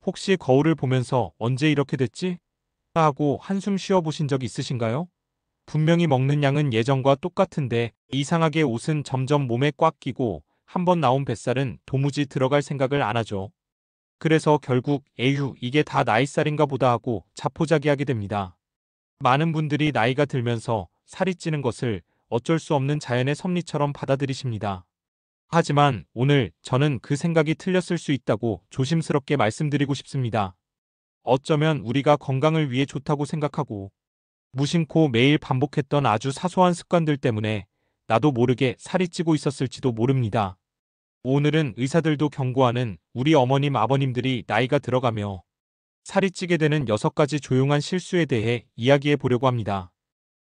혹시 거울을 보면서 언제 이렇게 됐지? 하고 한숨 쉬어보신 적 있으신가요? 분명히 먹는 양은 예전과 똑같은데 이상하게 옷은 점점 몸에 꽉 끼고 한 번 나온 뱃살은 도무지 들어갈 생각을 안 하죠. 그래서 결국 에휴 이게 다 나이살인가 보다 하고 자포자기하게 됩니다. 많은 분들이 나이가 들면서 살이 찌는 것을 어쩔 수 없는 자연의 섭리처럼 받아들이십니다. 하지만 오늘 저는 그 생각이 틀렸을 수 있다고 조심스럽게 말씀드리고 싶습니다. 어쩌면 우리가 건강을 위해 좋다고 생각하고 무심코 매일 반복했던 아주 사소한 습관들 때문에 나도 모르게 살이 찌고 있었을지도 모릅니다. 오늘은 의사들도 경고하는 우리 어머님 아버님들이 나이가 들어가며 살이 찌게 되는 6가지 조용한 실수에 대해 이야기해 보려고 합니다.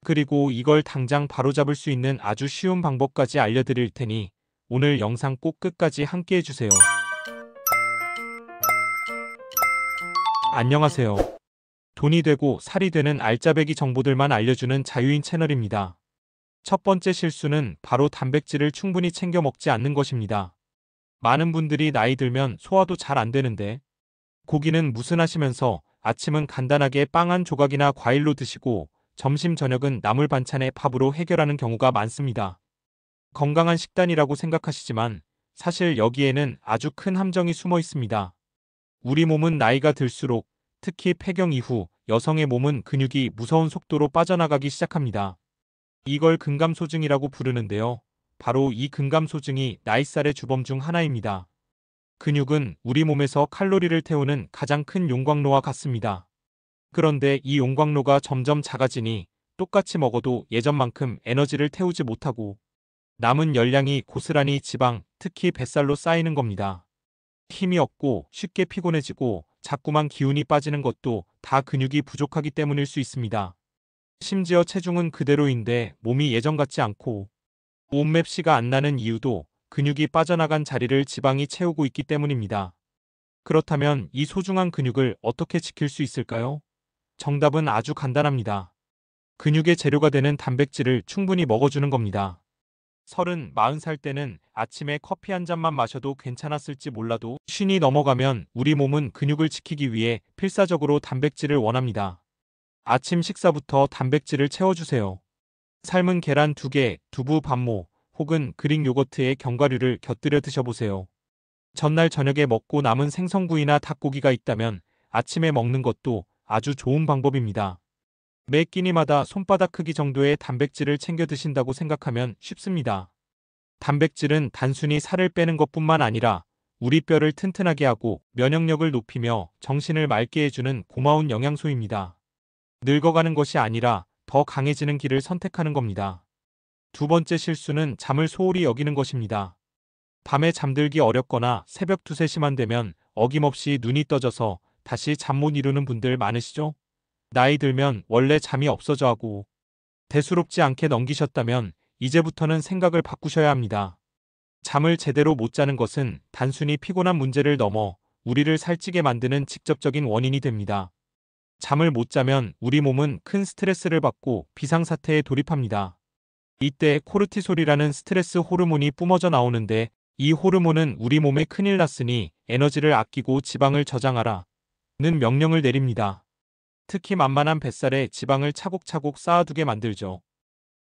그리고 이걸 당장 바로잡을 수 있는 아주 쉬운 방법까지 알려드릴 테니 오늘 영상 꼭 끝까지 함께 해주세요. 안녕하세요. 돈이 되고 살이 되는 알짜배기 정보들만 알려주는 자유인 채널입니다. 첫 번째 실수는 바로 단백질을 충분히 챙겨 먹지 않는 것입니다. 많은 분들이 나이 들면 소화도 잘 안 되는데 고기는 무슨 하시면서 아침은 간단하게 빵 한 조각이나 과일로 드시고 점심 저녁은 나물 반찬에 밥으로 해결하는 경우가 많습니다. 건강한 식단이라고 생각하시지만 사실 여기에는 아주 큰 함정이 숨어 있습니다. 우리 몸은 나이가 들수록 특히 폐경 이후 여성의 몸은 근육이 무서운 속도로 빠져나가기 시작합니다. 이걸 근감소증이라고 부르는데요. 바로 이 근감소증이 나이살의 주범 중 하나입니다. 근육은 우리 몸에서 칼로리를 태우는 가장 큰 용광로와 같습니다. 그런데 이 용광로가 점점 작아지니 똑같이 먹어도 예전만큼 에너지를 태우지 못하고 남은 열량이 고스란히 지방, 특히 뱃살로 쌓이는 겁니다. 힘이 없고 쉽게 피곤해지고 자꾸만 기운이 빠지는 것도 다 근육이 부족하기 때문일 수 있습니다. 심지어 체중은 그대로인데 몸이 예전 같지 않고 몸맵시가 안 나는 이유도 근육이 빠져나간 자리를 지방이 채우고 있기 때문입니다. 그렇다면 이 소중한 근육을 어떻게 지킬 수 있을까요? 정답은 아주 간단합니다. 근육의 재료가 되는 단백질을 충분히 먹어주는 겁니다. 30, 40살 때는 아침에 커피 한 잔만 마셔도 괜찮았을지 몰라도 50이 넘어가면 우리 몸은 근육을 지키기 위해 필사적으로 단백질을 원합니다. 아침 식사부터 단백질을 채워주세요. 삶은 계란 2개, 두부 반모, 혹은 그릭 요거트에 견과류를 곁들여 드셔보세요. 전날 저녁에 먹고 남은 생선구이나 닭고기가 있다면 아침에 먹는 것도 아주 좋은 방법입니다. 매 끼니마다 손바닥 크기 정도의 단백질을 챙겨 드신다고 생각하면 쉽습니다. 단백질은 단순히 살을 빼는 것뿐만 아니라 우리 뼈를 튼튼하게 하고 면역력을 높이며 정신을 맑게 해주는 고마운 영양소입니다. 늙어가는 것이 아니라 더 강해지는 길을 선택하는 겁니다. 두 번째 실수는 잠을 소홀히 여기는 것입니다. 밤에 잠들기 어렵거나 새벽 2, 3시만 되면 어김없이 눈이 떠져서 다시 잠 못 이루는 분들 많으시죠? 나이 들면 원래 잠이 없어져 하고 대수롭지 않게 넘기셨다면 이제부터는 생각을 바꾸셔야 합니다. 잠을 제대로 못 자는 것은 단순히 피곤한 문제를 넘어 우리를 살찌게 만드는 직접적인 원인이 됩니다. 잠을 못 자면 우리 몸은 큰 스트레스를 받고 비상사태에 돌입합니다. 이때 코르티솔이라는 스트레스 호르몬이 뿜어져 나오는데 이 호르몬은 우리 몸에 큰일 났으니 에너지를 아끼고 지방을 저장하라 는 명령을 내립니다. 특히 만만한 뱃살에 지방을 차곡차곡 쌓아두게 만들죠.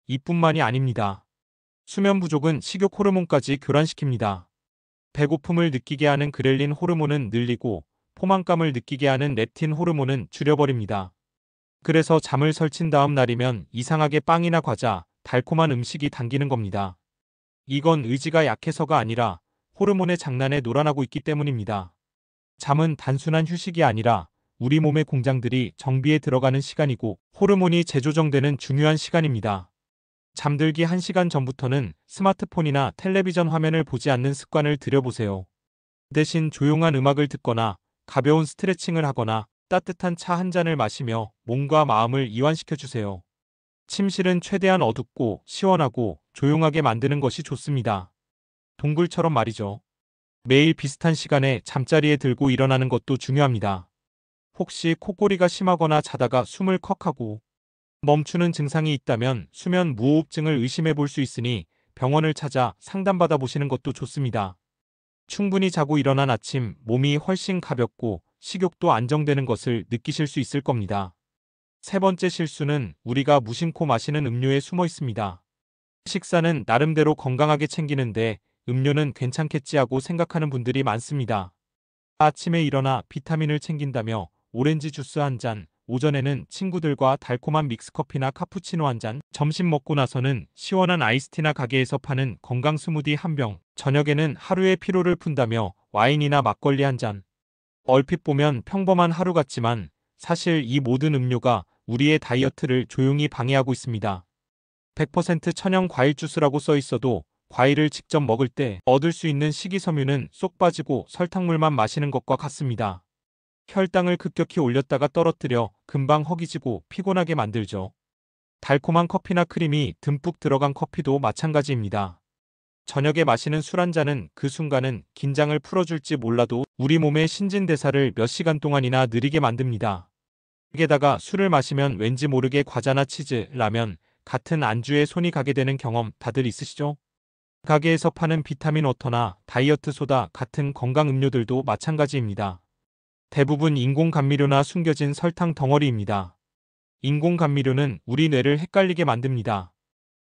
이뿐만이 아닙니다. 수면 부족은 식욕 호르몬까지 교란시킵니다. 배고픔을 느끼게 하는 그렐린 호르몬은 늘리고 포만감을 느끼게 하는 렙틴 호르몬은 줄여버립니다. 그래서 잠을 설친 다음 날이면 이상하게 빵이나 과자, 달콤한 음식이 당기는 겁니다. 이건 의지가 약해서가 아니라 호르몬의 장난에 놀아나고 있기 때문입니다. 잠은 단순한 휴식이 아니라 우리 몸의 공장들이 정비에 들어가는 시간이고 호르몬이 재조정되는 중요한 시간입니다. 잠들기 1시간 전부터는 스마트폰이나 텔레비전 화면을 보지 않는 습관을 들여보세요. 대신 조용한 음악을 듣거나 가벼운 스트레칭을 하거나 따뜻한 차 한 잔을 마시며 몸과 마음을 이완시켜주세요. 침실은 최대한 어둡고 시원하고 조용하게 만드는 것이 좋습니다. 동굴처럼 말이죠. 매일 비슷한 시간에 잠자리에 들고 일어나는 것도 중요합니다. 혹시 코골이가 심하거나 자다가 숨을 컥하고 멈추는 증상이 있다면 수면 무호흡증을 의심해 볼 수 있으니 병원을 찾아 상담받아 보시는 것도 좋습니다. 충분히 자고 일어난 아침 몸이 훨씬 가볍고 식욕도 안정되는 것을 느끼실 수 있을 겁니다. 세 번째 실수는 우리가 무심코 마시는 음료에 숨어 있습니다. 식사는 나름대로 건강하게 챙기는데 음료는 괜찮겠지 하고 생각하는 분들이 많습니다. 아침에 일어나 비타민을 챙긴다며 오렌지 주스 한 잔, 오전에는 친구들과 달콤한 믹스커피나 카푸치노 한 잔, 점심 먹고 나서는 시원한 아이스티나 가게에서 파는 건강 스무디 한 병, 저녁에는 하루의 피로를 푼다며 와인이나 막걸리 한 잔. 얼핏 보면 평범한 하루 같지만 사실 이 모든 음료가 우리의 다이어트를 조용히 방해하고 있습니다. 100% 천연 과일 주스라고 써 있어도 과일을 직접 먹을 때 얻을 수 있는 식이섬유는 쏙 빠지고 설탕물만 마시는 것과 같습니다. 혈당을 급격히 올렸다가 떨어뜨려 금방 허기지고 피곤하게 만들죠. 달콤한 커피나 크림이 듬뿍 들어간 커피도 마찬가지입니다. 저녁에 마시는 술 한 잔은 그 순간은 긴장을 풀어줄지 몰라도 우리 몸의 신진대사를 몇 시간 동안이나 느리게 만듭니다. 게다가 술을 마시면 왠지 모르게 과자나 치즈, 라면 같은 안주에 손이 가게 되는 경험 다들 있으시죠? 가게에서 파는 비타민 워터나 다이어트 소다 같은 건강 음료들도 마찬가지입니다. 대부분 인공 감미료나 숨겨진 설탕 덩어리입니다. 인공 감미료는 우리 뇌를 헷갈리게 만듭니다.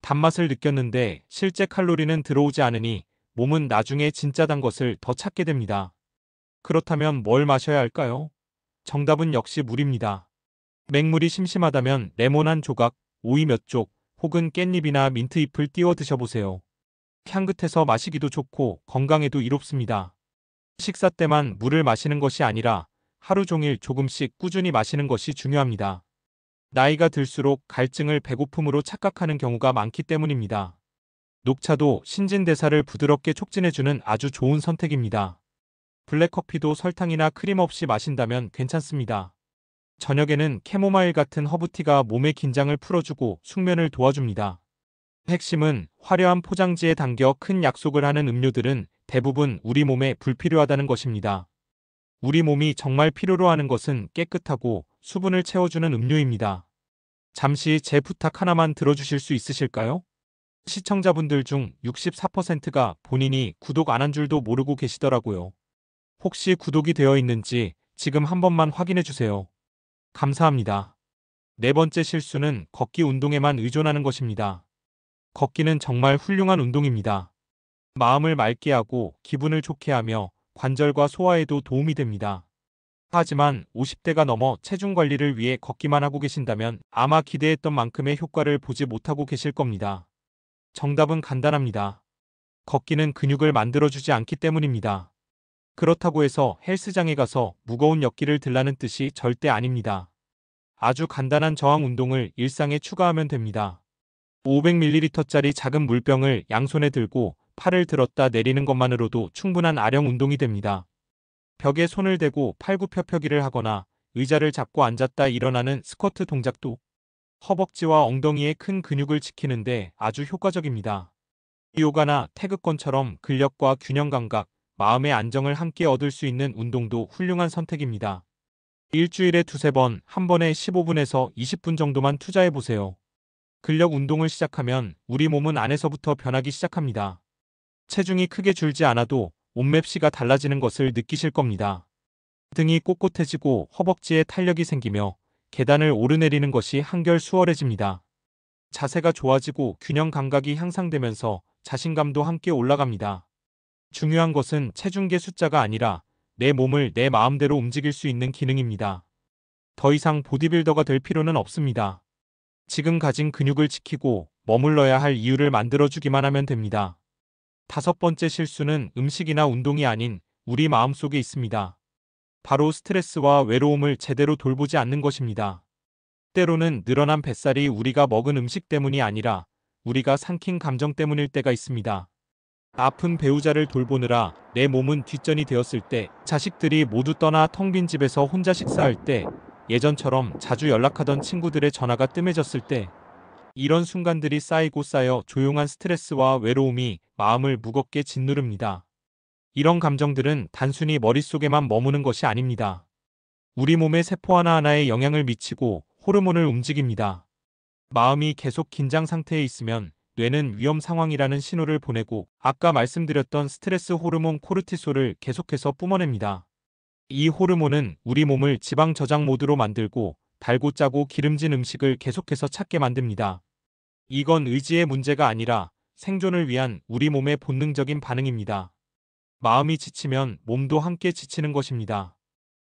단맛을 느꼈는데 실제 칼로리는 들어오지 않으니 몸은 나중에 진짜 단 것을 더 찾게 됩니다. 그렇다면 뭘 마셔야 할까요? 정답은 역시 물입니다. 맹물이 심심하다면 레몬 한 조각, 오이 몇 쪽, 혹은 깻잎이나 민트잎을 띄워 드셔보세요. 향긋해서 마시기도 좋고 건강에도 이롭습니다. 식사 때만 물을 마시는 것이 아니라 하루 종일 조금씩 꾸준히 마시는 것이 중요합니다. 나이가 들수록 갈증을 배고픔으로 착각하는 경우가 많기 때문입니다. 녹차도 신진대사를 부드럽게 촉진해주는 아주 좋은 선택입니다. 블랙커피도 설탕이나 크림 없이 마신다면 괜찮습니다. 저녁에는 캐모마일 같은 허브티가 몸의 긴장을 풀어주고 숙면을 도와줍니다. 핵심은 화려한 포장지에 담겨 큰 약속을 하는 음료들은 대부분 우리 몸에 불필요하다는 것입니다. 우리 몸이 정말 필요로 하는 것은 깨끗하고 수분을 채워주는 음료입니다. 잠시 제 부탁 하나만 들어주실 수 있으실까요? 시청자분들 중 64%가 본인이 구독 안 한 줄도 모르고 계시더라고요. 혹시 구독이 되어 있는지 지금 한 번만 확인해 주세요. 감사합니다. 네 번째 실수는 걷기 운동에만 의존하는 것입니다. 걷기는 정말 훌륭한 운동입니다. 마음을 맑게 하고 기분을 좋게 하며 관절과 소화에도 도움이 됩니다. 하지만 50대가 넘어 체중 관리를 위해 걷기만 하고 계신다면 아마 기대했던 만큼의 효과를 보지 못하고 계실 겁니다. 정답은 간단합니다. 걷기는 근육을 만들어주지 않기 때문입니다. 그렇다고 해서 헬스장에 가서 무거운 역기를 들라는 뜻이 절대 아닙니다. 아주 간단한 저항 운동을 일상에 추가하면 됩니다. 500ml짜리 작은 물병을 양손에 들고 팔을 들었다 내리는 것만으로도 충분한 아령 운동이 됩니다. 벽에 손을 대고 팔굽혀펴기를 하거나 의자를 잡고 앉았다 일어나는 스쿼트 동작도 허벅지와 엉덩이의 큰 근육을 지키는데 아주 효과적입니다. 요가나 태극권처럼 근력과 균형 감각, 마음의 안정을 함께 얻을 수 있는 운동도 훌륭한 선택입니다. 일주일에 두세 번, 한 번에 15분에서 20분 정도만 투자해보세요. 근력 운동을 시작하면 우리 몸은 안에서부터 변하기 시작합니다. 체중이 크게 줄지 않아도 몸맵시가 달라지는 것을 느끼실 겁니다. 등이 꼿꼿해지고 허벅지에 탄력이 생기며 계단을 오르내리는 것이 한결 수월해집니다. 자세가 좋아지고 균형 감각이 향상되면서 자신감도 함께 올라갑니다. 중요한 것은 체중계 숫자가 아니라 내 몸을 내 마음대로 움직일 수 있는 기능입니다. 더 이상 보디빌더가 될 필요는 없습니다. 지금 가진 근육을 지키고 머물러야 할 이유를 만들어주기만 하면 됩니다. 다섯 번째 실수는 음식이나 운동이 아닌 우리 마음속에 있습니다. 바로 스트레스와 외로움을 제대로 돌보지 않는 것입니다. 때로는 늘어난 뱃살이 우리가 먹은 음식 때문이 아니라 우리가 삼킨 감정 때문일 때가 있습니다. 아픈 배우자를 돌보느라 내 몸은 뒷전이 되었을 때, 자식들이 모두 떠나 텅 빈 집에서 혼자 식사할 때, 예전처럼 자주 연락하던 친구들의 전화가 뜸해졌을 때, 이런 순간들이 쌓이고 쌓여 조용한 스트레스와 외로움이 마음을 무겁게 짓누릅니다. 이런 감정들은 단순히 머릿속에만 머무는 것이 아닙니다. 우리 몸의 세포 하나하나에 영향을 미치고 호르몬을 움직입니다. 마음이 계속 긴장 상태에 있으면 뇌는 위험 상황이라는 신호를 보내고 아까 말씀드렸던 스트레스 호르몬 코르티솔을 계속해서 뿜어냅니다. 이 호르몬은 우리 몸을 지방 저장 모드로 만들고 달고 짜고 기름진 음식을 계속해서 찾게 만듭니다. 이건 의지의 문제가 아니라 생존을 위한 우리 몸의 본능적인 반응입니다. 마음이 지치면 몸도 함께 지치는 것입니다.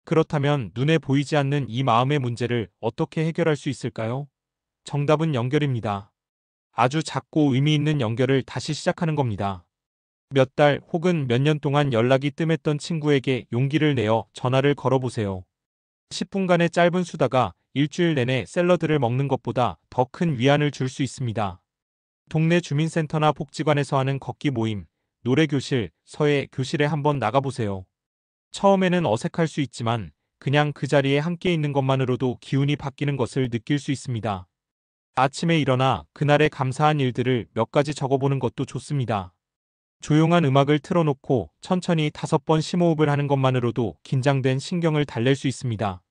그렇다면 눈에 보이지 않는 이 마음의 문제를 어떻게 해결할 수 있을까요? 정답은 연결입니다. 아주 작고 의미 있는 연결을 다시 시작하는 겁니다. 몇 달 혹은 몇 년 동안 연락이 뜸했던 친구에게 용기를 내어 전화를 걸어보세요. 10분간의 짧은 수다가 일주일 내내 샐러드를 먹는 것보다 더 큰 위안을 줄 수 있습니다. 동네 주민센터나 복지관에서 하는 걷기 모임, 노래교실, 서예 교실에 한번 나가보세요. 처음에는 어색할 수 있지만 그냥 그 자리에 함께 있는 것만으로도 기운이 바뀌는 것을 느낄 수 있습니다. 아침에 일어나 그날의 감사한 일들을 몇 가지 적어보는 것도 좋습니다. 조용한 음악을 틀어놓고 천천히 5번 심호흡을 하는 것만으로도 긴장된 신경을 달랠 수 있습니다.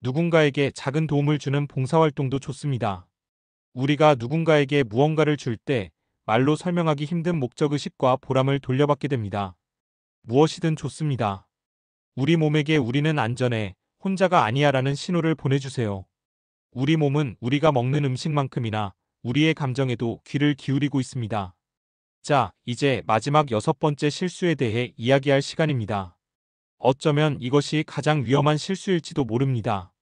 누군가에게 작은 도움을 주는 봉사활동도 좋습니다. 우리가 누군가에게 무언가를 줄 때 말로 설명하기 힘든 목적의식과 보람을 돌려받게 됩니다. 무엇이든 좋습니다. 우리 몸에게 우리는 안전해, 혼자가 아니야라는 신호를 보내주세요. 우리 몸은 우리가 먹는 음식만큼이나 우리의 감정에도 귀를 기울이고 있습니다. 자, 이제 마지막 6번째 실수에 대해 이야기할 시간입니다. 어쩌면 이것이 가장 위험한 실수일지도 모릅니다.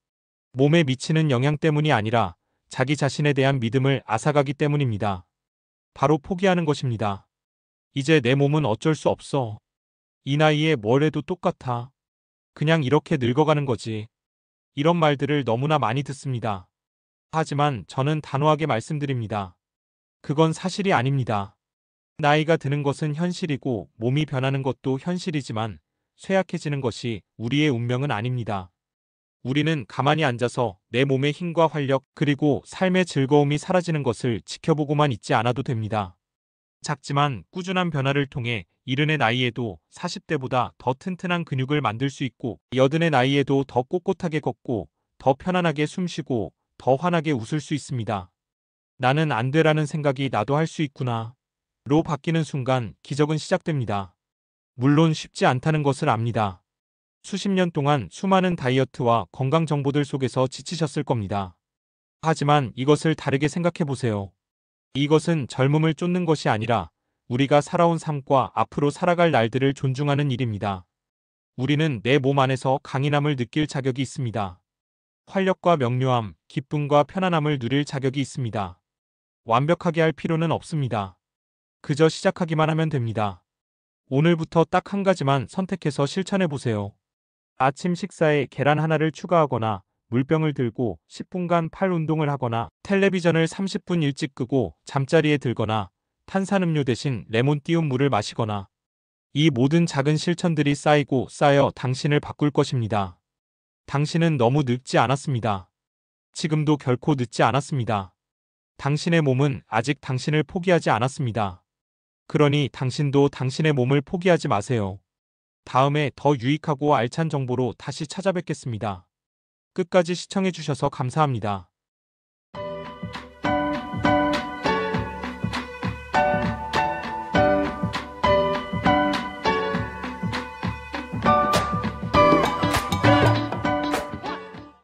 몸에 미치는 영향 때문이 아니라 자기 자신에 대한 믿음을 앗아가기 때문입니다. 바로 포기하는 것입니다. 이제 내 몸은 어쩔 수 없어. 이 나이에 뭘 해도 똑같아. 그냥 이렇게 늙어가는 거지. 이런 말들을 너무나 많이 듣습니다. 하지만 저는 단호하게 말씀드립니다. 그건 사실이 아닙니다. 나이가 드는 것은 현실이고 몸이 변하는 것도 현실이지만 쇠약해지는 것이 우리의 운명은 아닙니다. 우리는 가만히 앉아서 내 몸의 힘과 활력 그리고 삶의 즐거움이 사라지는 것을 지켜보고만 있지 않아도 됩니다. 작지만 꾸준한 변화를 통해 70의 나이에도 40대보다 더 튼튼한 근육을 만들 수 있고 80의 나이에도 더 꼿꼿하게 걷고 더 편안하게 숨쉬고 더 환하게 웃을 수 있습니다. 나는 안 돼라는 생각이 나도 할 수 있구나. 로 바뀌는 순간 기적은 시작됩니다. 물론 쉽지 않다는 것을 압니다. 수십 년 동안 수많은 다이어트와 건강 정보들 속에서 지치셨을 겁니다. 하지만 이것을 다르게 생각해 보세요. 이것은 젊음을 쫓는 것이 아니라 우리가 살아온 삶과 앞으로 살아갈 날들을 존중하는 일입니다. 우리는 내 몸 안에서 강인함을 느낄 자격이 있습니다. 활력과 명료함, 기쁨과 편안함을 누릴 자격이 있습니다. 완벽하게 할 필요는 없습니다. 그저 시작하기만 하면 됩니다. 오늘부터 딱 한 가지만 선택해서 실천해 보세요. 아침 식사에 계란 하나를 추가하거나 물병을 들고 10분간 팔 운동을 하거나 텔레비전을 30분 일찍 끄고 잠자리에 들거나 탄산음료 대신 레몬 띄운 물을 마시거나 이 모든 작은 실천들이 쌓이고 쌓여 당신을 바꿀 것입니다. 당신은 너무 늙지 않았습니다. 지금도 결코 늦지 않았습니다. 당신의 몸은 아직 당신을 포기하지 않았습니다. 그러니 당신도 당신의 몸을 포기하지 마세요. 다음에 더 유익하고 알찬 정보로 다시 찾아뵙겠습니다. 끝까지 시청해주셔서 감사합니다.